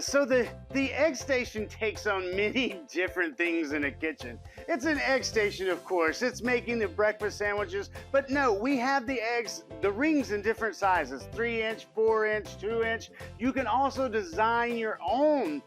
So the egg station takes on many different things in a kitchen. It's an egg station, of course. It's making the breakfast sandwiches. But no, we have the eggs, the rings in different sizes, 3-inch, 4-inch, 2-inch. You can also design your own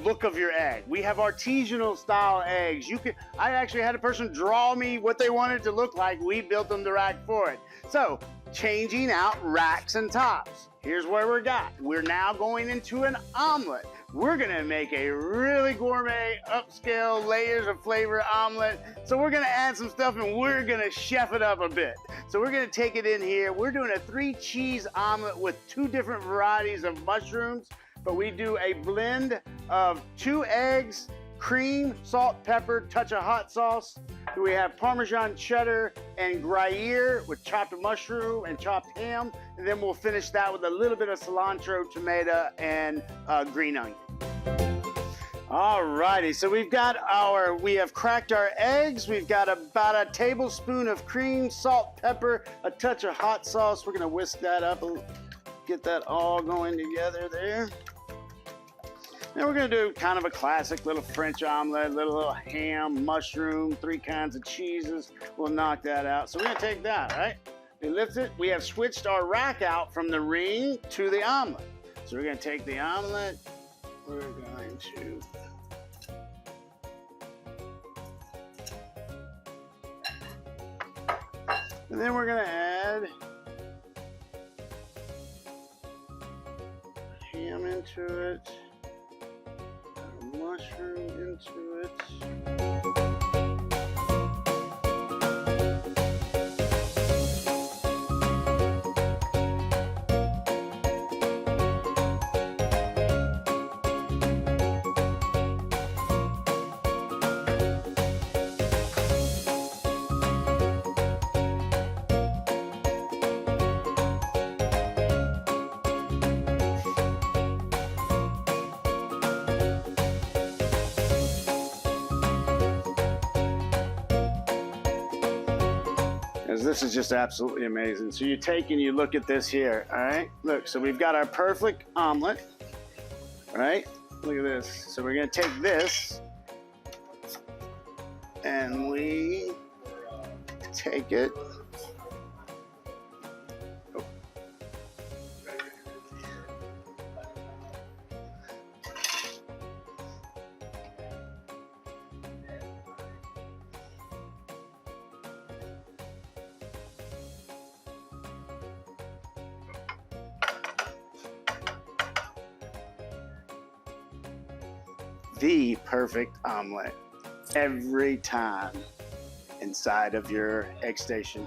look of your egg. We have artisanal style eggs. I actually had a person draw me what they wanted to look like. We built them the rack for it. So, changing out racks and tops. Here's where we're now going into an omelet. We're gonna make a really gourmet, upscale, layers of flavor omelet. So we're gonna add some stuff and we're gonna chef it up a bit. So we're gonna take it in here. We're doing a 3-cheese omelet with 2 different varieties of mushrooms, but we do a blend of 2 eggs, cream, salt, pepper, touch of hot sauce. We have Parmesan cheddar and Gruyere with chopped mushroom and chopped ham. And then we'll finish that with a little bit of cilantro, tomato, and green onion. Alrighty, so we have cracked our eggs. We've got about a tablespoon of cream, salt, pepper, a touch of hot sauce. We're gonna whisk that up and get that all going together there. Then we're gonna do kind of a classic little French omelet, little ham, mushroom, 3 kinds of cheeses. We'll knock that out. So we're gonna take that, right? We lift it. We have switched our rack out from the ring to the omelet. So we're gonna take the omelet. We're going to and then we're gonna add ham into it. Mushroom into it. This is just absolutely amazing. So you take and you look at this here, all right? Look, so we've got our perfect omelet, all right? Look at this. So we're gonna take this and we take it. The perfect omelet every time inside of your egg station.